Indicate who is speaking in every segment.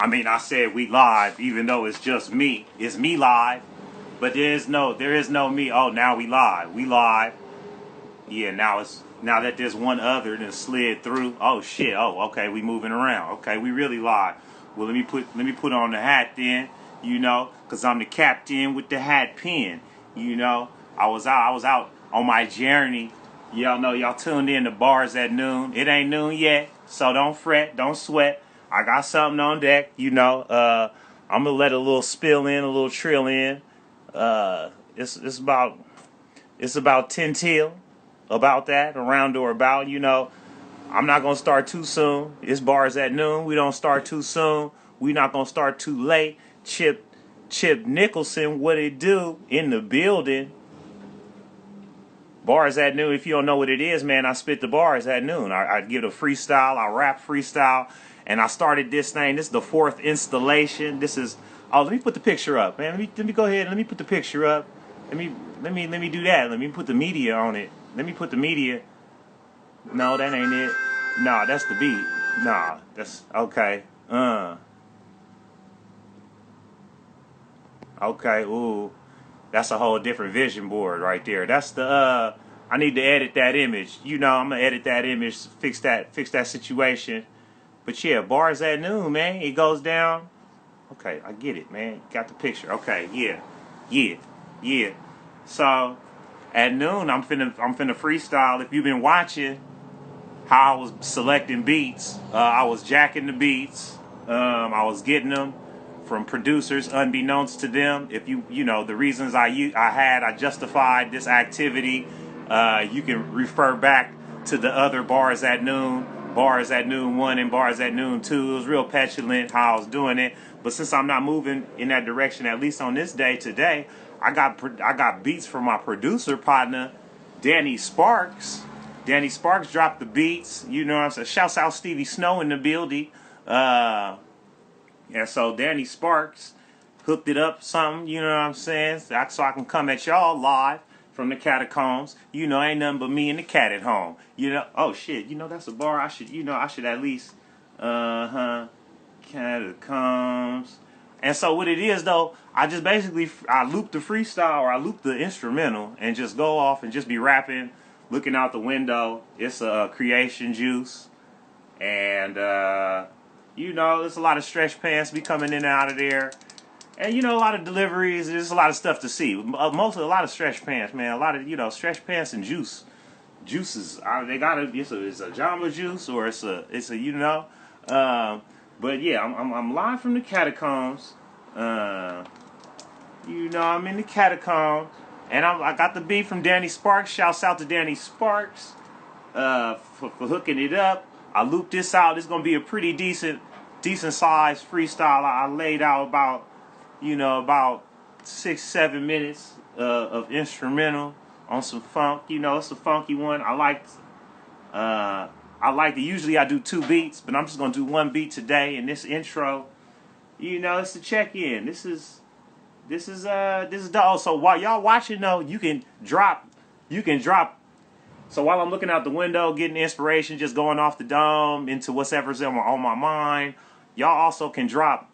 Speaker 1: I mean, I said we live, even though it's just me. It's me live, but there is no me. Oh, now we live. We live. Yeah, now that there's one other that slid through. Oh shit. Oh, okay, we moving around. Okay, we really live. Well, let me put on the hat then. You know, cause I'm the captain with the hat pin. You know, I was out on my journey. Y'all know y'all tuned in to Bars at Noon. It ain't noon yet, so don't fret, don't sweat. I got something on deck. You know, I'm gonna let a little spill in, a little trill in. It's about 10 till. About that, around or about, you know. I'm not going to start too soon. It's Bars at Noon. We don't start too soon. We not going to start too late. Chip Nicholson, what it do in the building. Bars at Noon. If you don't know what it is, man, I spit the bars at noon. I give a freestyle. I rap freestyle. And I started this thing. This is the 4th installation. This is, oh, let me put the picture up, man. Let me go ahead and let me put the picture up. Let me do that. Let me put the media on it. Let me put the media. No, that ain't it. Nah, that's the beat. Nah, that's okay. Okay, ooh. That's a whole different vision board right there. That's the I need to edit that image. You know, I'm gonna edit that image, fix that situation. But yeah, Bars at Noon, man. It goes down. Okay, I get it, man. Got the picture. Okay, yeah. So at noon, I'm finna freestyle. If you've been watching how I was selecting beats, I was jacking the beats. I was getting them from producers unbeknownst to them. If you know the reasons I justified this activity, you can refer back to the other Bars at Noon 1 and Bars at Noon 2. It was real petulant how I was doing it. But since I'm not moving in that direction, at least on this day today, I got beats from my producer partner, Danny Sparks. Danny Sparks dropped the beats. You know what I'm saying? Shouts out Stevie Snow in the building. And so Danny Sparks hooked it up something, you know what I'm saying? So I can come at y'all live from the catacombs. You know, ain't nothing but me and the cat at home. You know, oh shit, you know that's a bar. I should at least, catacombs. And so what it is though, I just basically I loop the freestyle or I loop the instrumental and just go off and just be rapping, looking out the window. It's a creation juice, and you know, there's a lot of stretch pants be coming in and out of there, and you know, a lot of deliveries. There's a lot of stuff to see. Mostly a lot of stretch pants, man. A lot of stretch pants and juices. They got it's a Jamba juice or it's a you know. But yeah, I'm live from the catacombs. You know, I'm in the catacombs, and I got the beat from Danny Sparks. Shouts out to Danny Sparks for hooking it up. I looped this out. It's gonna be a pretty decent sized freestyle. I laid out about 6-7 minutes of instrumental on some funk. You know, it's a funky one. I like to usually I do 2 beats, but I'm just gonna do 1 beat today. In this intro, you know, it's a check in. This is dope. So while y'all watching though, you can drop. So while I'm looking out the window, getting inspiration, just going off the dome into whatever's on my mind, y'all also can drop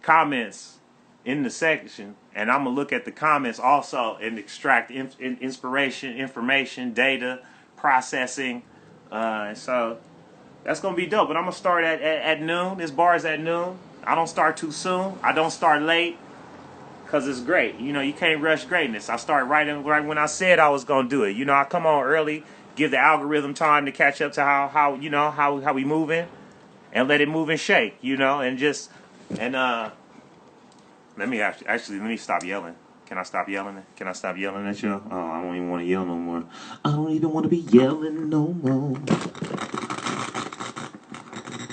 Speaker 1: comments in the section, and I'm gonna look at the comments also and extract inspiration, information, data, processing. And so that's gonna be dope. But I'm gonna start at noon. This Bars at Noon. I don't start too soon. I don't start late, cause it's great. You know, you can't rush greatness. I start right when I said I was gonna do it. You know, I come on early, give the algorithm time to catch up to how we moving, and let it move and shake. You know, and let me stop yelling. Can I stop yelling? Can I stop yelling at you? Oh, I don't even want to yell no more. I don't even want to be yelling no more.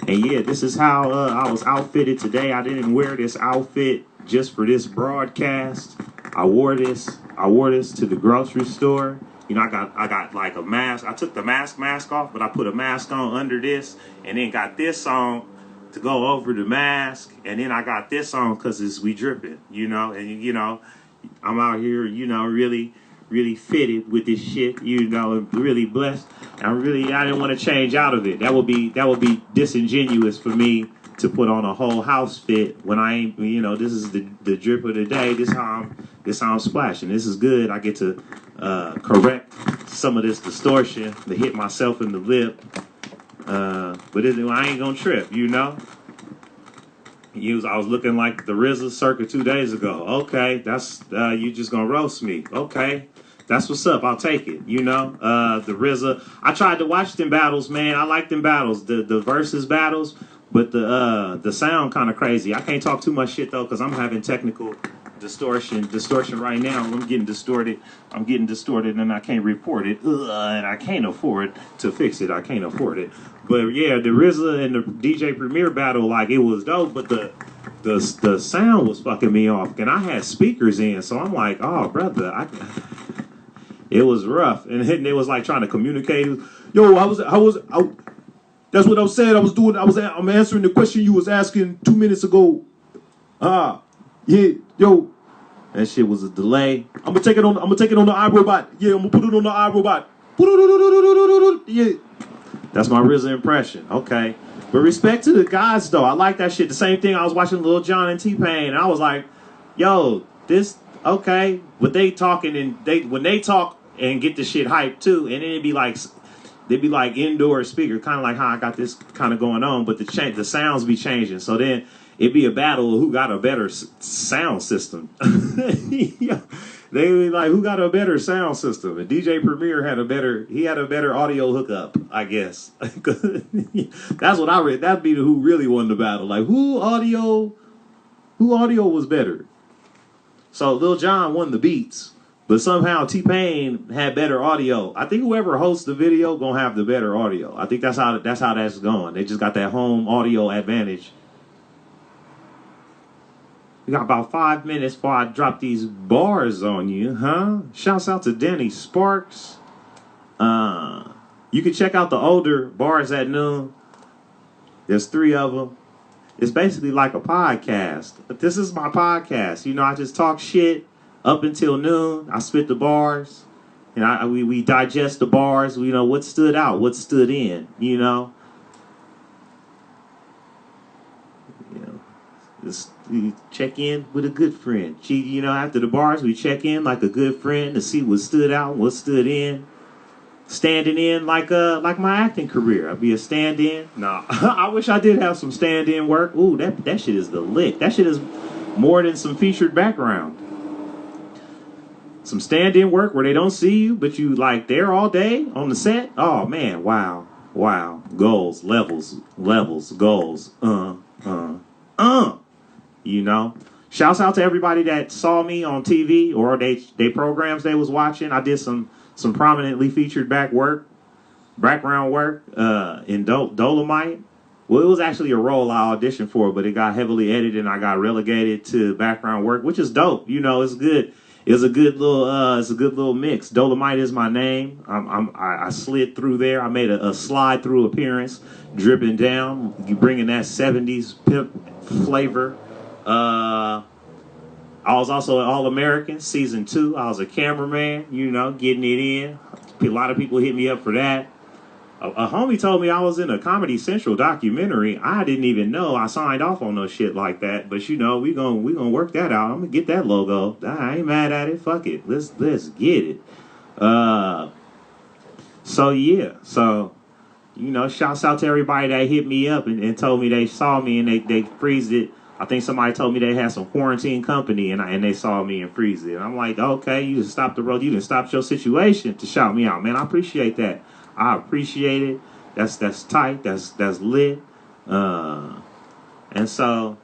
Speaker 1: And yeah, this is how I was outfitted today. I didn't wear this outfit just for this broadcast. I wore this to the grocery store. You know, I got like a mask. I took the mask off, but I put a mask on under this, and then got this on to go over the mask, and then I got this on because we dripping, you know, and you know, I'm out here, you know, really fitted with this shit, you know, really blessed. I didn't want to change out of it. That would be disingenuous for me to put on a whole house fit when I ain't, you know, this is the drip of the day. This how I'm splashing. This is good. I get to correct some of this distortion to hit myself in the lip. But I ain't gonna trip, you know. I was looking like the RZA circa 2 days ago. Okay, that's you just gonna roast me. Okay, that's what's up. I'll take it. You know, the RZA. I tried to watch them battles, man. I like them battles, the versus battles, but the sound kind of crazy. I can't talk too much shit though, because I'm having technical distortion right now. I'm getting distorted, and I can't report it, and I can't afford to fix it. I can't afford it. But yeah, the RZA and the DJ Premier battle, like, it was dope, but the sound was fucking me off, and I had speakers in, so I'm like, oh brother, it was rough, and it was like trying to communicate. Yo, that's what I was saying. I'm answering the question you was asking 2 minutes ago. Yeah, yo, that shit was a delay. I'm gonna take it on the iRobot. Yeah, I'm gonna put it on the iRobot. Yeah, that's my RZA impression. Okay, but respect to the guys though. I like that shit. The same thing. I was watching Lil Jon and T-Pain, and I was like, yo, this okay. But they talking, and when they talk and get the shit hyped too, and then they'd be like indoor speaker, kind of like how I got this kind of going on, but the sounds be changing. So then it'd be a battle of who got a better sound system. Yeah. They be like, who got a better sound system? And DJ Premier had a better audio hookup, I guess. That's what I read. That'd be who really won the battle. Like, who audio was better? So Lil Jon won the beats, but somehow T-Pain had better audio. I think whoever hosts the video gonna have the better audio. I think that's how that's going. They just got that home audio advantage. We got about 5 minutes before I drop these bars on you, huh? Shouts out to Danny Sparks. You can check out the older Bars at Noon. There's 3 of them. It's basically like a podcast. But this is my podcast. You know, I just talk shit up until noon. I spit the bars. And we digest the bars. You know, what stood out, what stood in, you know. We check in with a good friend. You know, after the bars, we check in like a good friend to see what stood out, what stood in. Standing in like my acting career. I'd be a stand-in. Nah, I wish I did have some stand-in work. Ooh, that shit is the lick. That shit is more than some featured background. Some stand-in work where they don't see you, but you like there all day on the set. Oh man, wow. Goals, levels, goals. You know, shouts out to everybody that saw me on TV or they programs they was watching. I did some prominently featured background work in Dolomite. Well, it was actually a role I auditioned for, but it got heavily edited and I got relegated to background work, which is dope. You know, it's good. It's a good little mix. Dolomite is my name. I slid through there. I made a slide through appearance, dripping down. You bringing that 70s pimp flavor. I was also an All-American, season 2. I was a cameraman, you know, getting it in. A lot of people hit me up for that. A homie told me I was in a Comedy Central documentary. I didn't even know I signed off on no shit like that. But you know, we gonna work that out. I'm gonna get that logo. I ain't mad at it. Fuck it. Let's get it. So yeah. So, you know, shouts out to everybody that hit me up and told me they saw me and they freezed it. I think somebody told me they had some quarantine company and they saw me and freeze it. And I'm like, okay, you just stopped the road. You didn't stop your situation to shout me out, man. I appreciate that. I appreciate it. That's tight. That's lit. And so,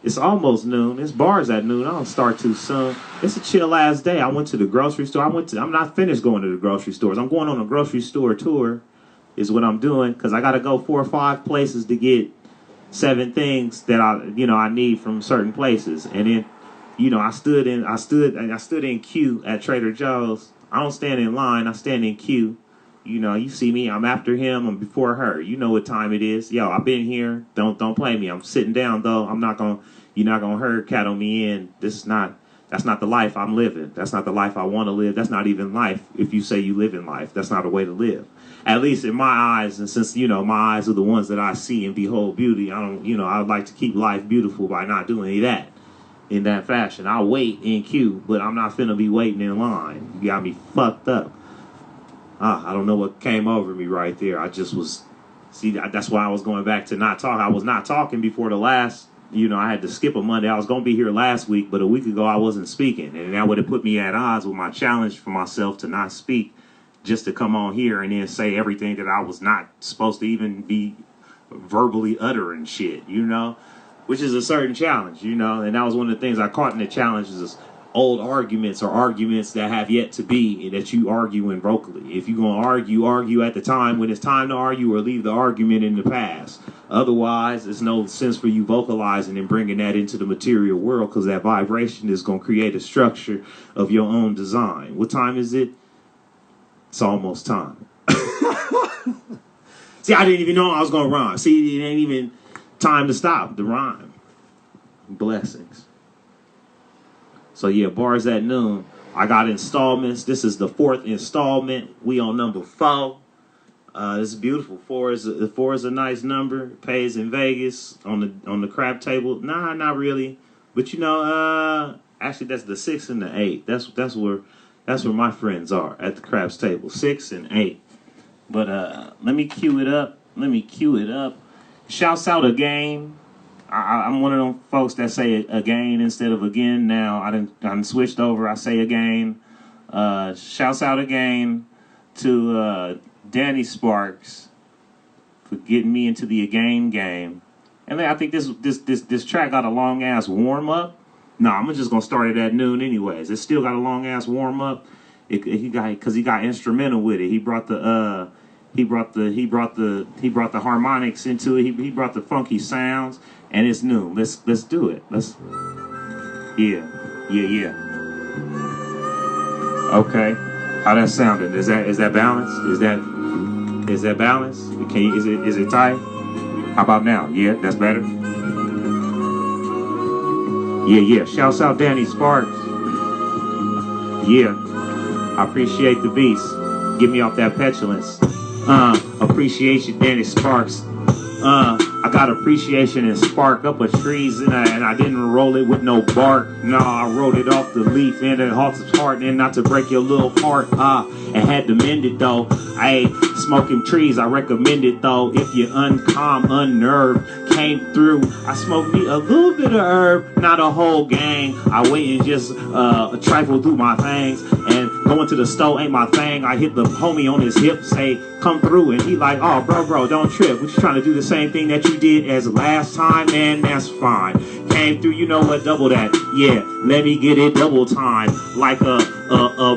Speaker 1: it's almost noon. It's bars at noon. I don't start too soon. It's a chill ass day. I went to the grocery store. I'm not finished going to the grocery stores. I'm going on a grocery store tour. Is what I'm doing, because I got to go 4 or 5 places to get 7 things that I need from certain places. And then, you know, I stood in queue at Trader Joe's. I don't stand in line. I stand in queue. You know, you see me. I'm after him. I'm before her. You know what time it is. Yo, I've been here. Don't play me. I'm sitting down though. You're not gonna herd cattle me in. This is not That's not the life I'm living. That's not the life I want to live. That's not even life. If you say you live in life, that's not a way to live. At least in my eyes, and since, you know, my eyes are the ones that I see and behold beauty, I don't, you know, I would like to keep life beautiful by not doing any of that in that fashion. I'll wait in queue, but I'm not finna be waiting in line. You got me fucked up. I don't know what came over me right there. I just was, see, that's why I was going back to not talk. I was not talking before the last, you know, I had to skip a Monday. I was going to be here last week, but a week ago I wasn't speaking. And that would have put me at odds with my challenge for myself to not speak, just to come on here and then say everything that I was not supposed to even be verbally uttering shit, you know, which is a certain challenge, you know. And that was one of the things I caught in the challenge is old arguments or arguments that have yet to be that you arguing vocally. If you're going to argue at the time when it's time to argue, or leave the argument in the past. Otherwise, there's no sense for you vocalizing and bringing that into the material world, because that vibration is going to create a structure of your own design. What time is it? It's almost time. See, I didn't even know I was going to rhyme. See, it ain't even time to stop the rhyme. Blessings. So yeah, bars at noon. I got installments. This is the 4th installment. We on number 4. This is beautiful. 4 is a nice number. It pays in Vegas on the crap table. Nah, not really. But you know, actually that's the 6 and the 8. That's where my friends are at the craps table. 6 and 8. But let me cue it up. Shouts out a game. I'm one of them folks that say again instead of again now. I done switched over. I say again. Shouts out again to Danny Sparks for getting me into the again game. And then I think this track got a long ass warm up. No, I'm just gonna start it at noon anyways. It still got a long ass warm up. He got instrumental with it. He brought the harmonics into it. He brought the funky sounds. And it's new. Let's do it. Yeah. Okay. How that sounding? Is that balanced? Is that balanced? Is it tight? How about now? Yeah, that's better. Yeah. Shouts out Danny Sparks. Yeah. I appreciate the beats. Get me off that petulance. Appreciation Danny Sparks. I got appreciation and spark up a trees, and I didn't roll it with no bark. No, I rolled it off the leaf, and it halts its heart, and not to break your little heart. And had to mend it though. I ain't smoking trees, I recommend it though. If you're uncalm, unnerved, came through. I smoked me a little bit of herb, not a whole gang. I wait and just trifle through my things, and going to the store ain't my thing. I hit the homie on his hip, say come through, and he like, oh bro, don't trip. What you trying to do the same thing that you did as last time? Man, that's fine. Came through, you know what, double that. Yeah, let me get it double time, like a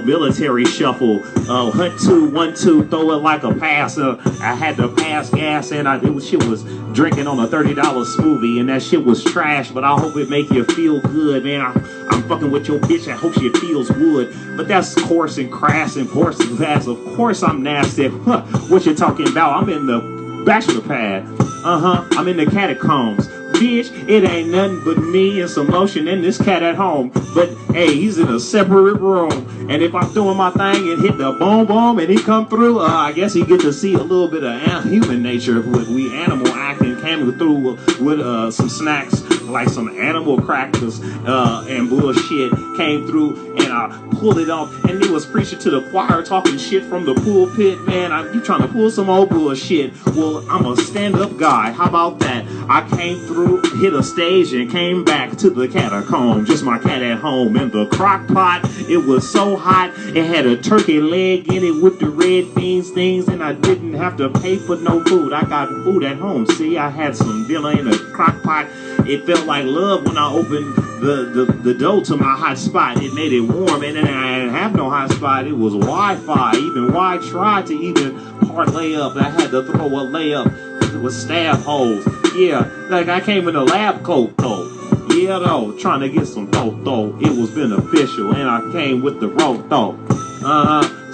Speaker 1: military shuffle. Hunt 2, 1, 2, throw it like a passer. I had to pass gas, and shit was drinking on a $30 smoothie, and that shit was trash. But I hope it make you feel good, man. I'm fucking with your bitch. I hope she feels wood. But that's coarse and crass and coarse and fast. Of course I'm nasty. Huh, what you talking about? I'm in the bachelor pad. I'm in the catacombs. Bitch, it ain't nothing but me and some lotion and this cat at home. But hey, he's in a separate room. And if I'm doing my thing and hit the boom boom and he come through, I guess he get to see a little bit of human nature with we animal acting. Came through with some snacks like some animal crackers and bullshit. Came through and I pulled it off, and he was preaching to the choir, talking shit from the pulpit. Man, you trying to pull some old bullshit? Well, I'm a stand-up guy. How about that? I came through, hit a stage, and came back to the catacomb. Just my cat at home in the crock pot. It was so hot, it had a turkey leg in it with the red beans things, and I didn't have to pay for no food. I got food at home. See, I had some dinner in a crock pot. It felt like love when I opened the door to my hot spot. It made it warm, and then I didn't have no hot spot. It was Wi-Fi. Even Y tried to even parlay up. I had to throw a layup with stab holes. Yeah, like I came in a lab coat though. Yeah though, trying to get some dope though. It was beneficial, and I came with the rope though.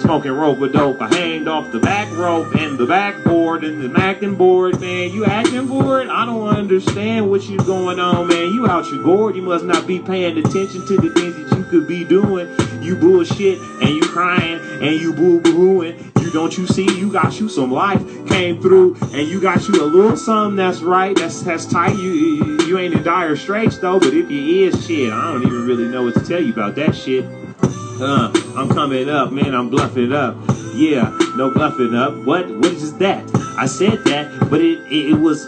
Speaker 1: Smoking rope with dope. I hanged off the back rope and the backboard and the acting board. Man, you acting bored? I don't understand what you going on, man. You out your gourd. You must not be paying attention to the things that you could be doing. You bullshit and you crying and you boo-booing. You see, you got you some life came through, and you got you a little something that's right, that's tight. You ain't in dire straits though, but if you is, shit, I don't even really know what to tell you about that shit. I'm coming up, man, I'm bluffing up. Yeah, no bluffing up. What is that? I said that, but it was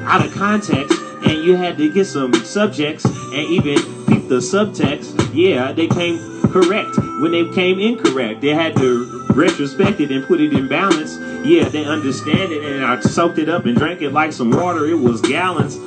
Speaker 1: out of context, and you had to get some subjects and even peep the subtext. Yeah, they came correct when they came incorrect. They had to retrospect it and put it in balance. Yeah, they understand it, and I soaked it up and drank it like some water. It was gallons.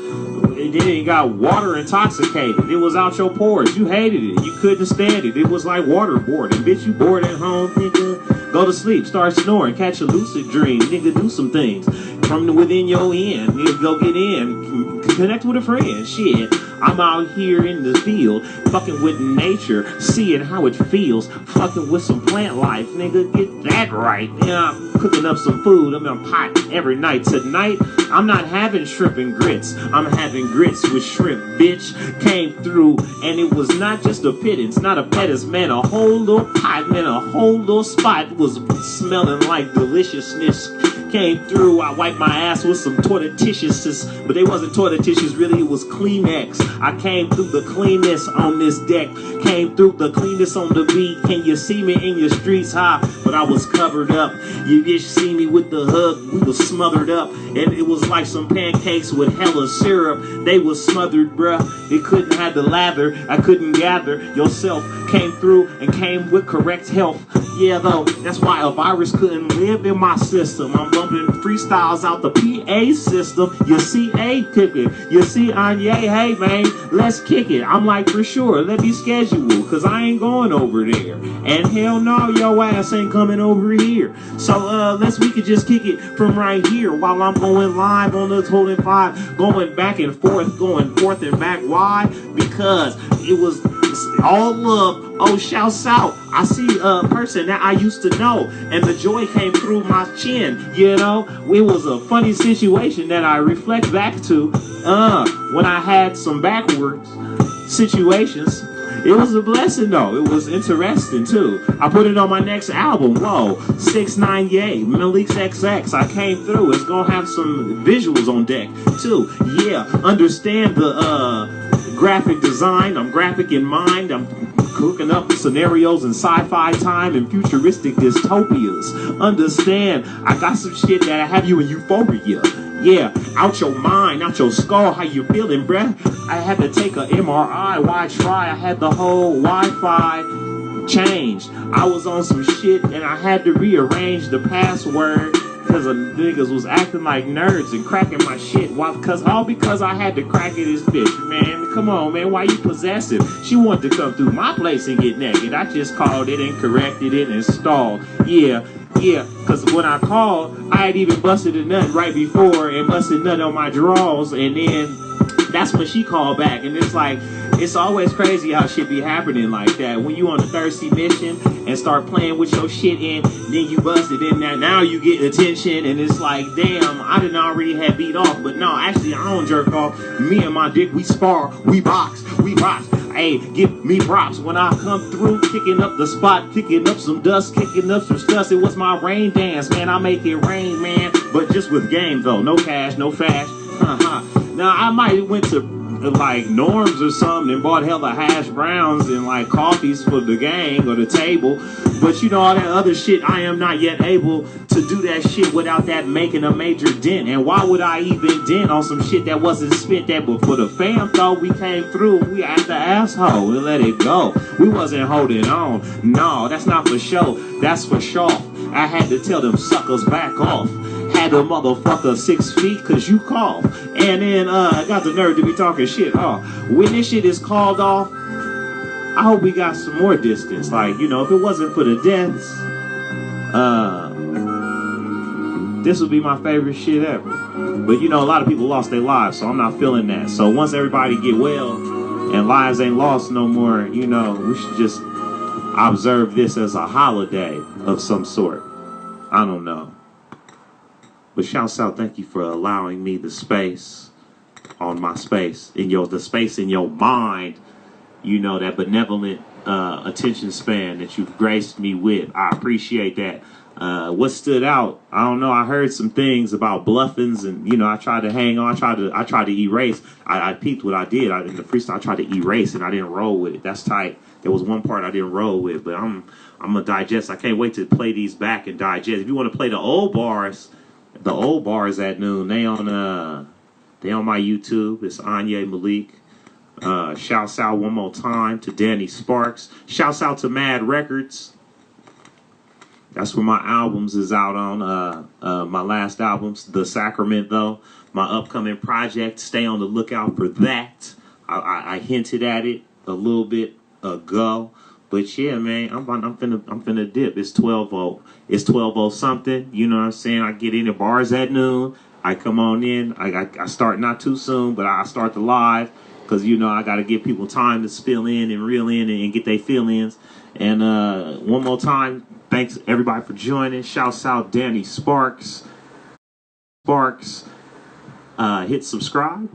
Speaker 1: It then got water intoxicated. It was out your pores. You hated it. You couldn't stand it. It was like waterboarding. Bitch, you bored at home, nigga. Go to sleep, start snoring, catch a lucid dream. Nigga, do some things from within your end. Nigga, go get in. Connect with a friend. Shit. I'm out here in the field, fucking with nature, seeing how it feels, fucking with some plant life, nigga, get that right. Yeah, I'm cooking up some food, I'm in a pot every night. Tonight, I'm not having shrimp and grits, I'm having grits with shrimp, bitch. Came through, and it was not just a pittance, not a pettis, man, a whole little pot, man, a whole little spot was smelling like deliciousness. Came through, I wiped my ass with some tortillas, but they wasn't tortillas, really, it was Kleenex. I came through the cleanness on this deck, came through the cleanness on the beat. Can you see me in your streets high? But I was covered up. You just see me with the hug, we was smothered up, and it was like some pancakes with hella syrup. They was smothered, bruh. They couldn't have the lather, I couldn't gather yourself. Came through and came with correct health. Yeah, though, that's why a virus couldn't live in my system. I'm bumping freestyles out the PA system. You see, kick it. You see, Anyi, hey, man, let's kick it. I'm like, for sure, let me schedule, because I ain't going over there. And hell no, your ass ain't coming over here. So, we could just kick it from right here while I'm going live on the Total 5, going back and forth, going forth and back. Why? Because it was all love. Oh, shouts out. I see a person that I used to know, and the joy came through my chin. You know, it was a funny situation that I reflect back to when I had some backwards situations. It was a blessing, though. It was interesting, too. I put it on my next album. Whoa, 6ix9ine, yay, Malik's XX. I came through. It's gonna have some visuals on deck, too. Yeah, understand the graphic design. I'm graphic in mind. I'm cooking up scenarios in sci-fi time and futuristic dystopias. Understand, I got some shit that I have you in euphoria. Yeah, out your mind, out your skull, how you feeling, bruh? I had to take a MRI, why try? I had the whole Wi-Fi changed. I was on some shit and I had to rearrange the password because the niggas was acting like nerds and cracking my shit. Why? Because I had to crack it this bitch, man. Come on, man, why you possessive? She wanted to come through my place and get naked. I just called it and corrected it and installed. Yeah, because when I called, I had even busted a nut right before and busted a nut on my drawers, and then that's when she called back. And it's like, it's always crazy how shit be happening like that. When you on a thirsty mission and start playing with your shit in, then you bust it in there. Now you get attention, and it's like, damn, I didn't already have beat off. But no, actually, I don't jerk off. Me and my dick, we spar, we box. Hey, give me props when I come through, kicking up the spot, kicking up some dust, kicking up some stuff. It was my rain dance, man. I make it rain, man. But just with game, though. No cash, no fash. Now, I might have went to like Norms or something and bought hella hash browns and like coffees for the gang or the table, but you know, all that other shit, I am not yet able to do that shit without that making a major dent. And why would I even dent on some shit that wasn't spent that? But for the fam, though, we came through, we at the asshole and let it go. We wasn't holding on. No, that's not for show, that's for sure. I had to tell them suckers back off. Had a motherfucker 6 feet cause you cough. And then I got the nerve to be talking shit. When this shit is called off, I hope we got some more distance. Like, you know, if it wasn't for the deaths, this would be my favorite shit ever. But you know, a lot of people lost their lives, so I'm not feeling that. So once everybody get well and lives ain't lost no more, you know, we should just observe this as a holiday of some sort. I don't know. But shouts out, thank you for allowing me the space on my space, the space in your mind, you know, that benevolent attention span that you've graced me with. I appreciate that. What stood out? I don't know. I heard some things about bluffings, and I tried to hang on. I tried to erase. I peeped what I did in the freestyle. I tried to erase, and I didn't roll with it. That's tight. There was one part I didn't roll with, but I'm gonna digest. I can't wait to play these back and digest. If you want to play the old bars at noon, they on my YouTube. It's Anyi Malik. Shouts out one more time to Danny Sparks. Shouts out to Mad Records. That's where my albums is out on. My last albums, The Sacrament, though. My upcoming project. Stay on the lookout for that. I hinted at it a little bit ago, but yeah, man, I'm finna dip. It's 12:0. It's 12:0 something. You know what I'm saying? I get in the bars at noon. I come on in. I start not too soon, but I start the live because I got to give people time to spill in and reel in and get their feelings. And one more time, thanks everybody for joining. Shouts out Danny Sparks. Hit subscribe.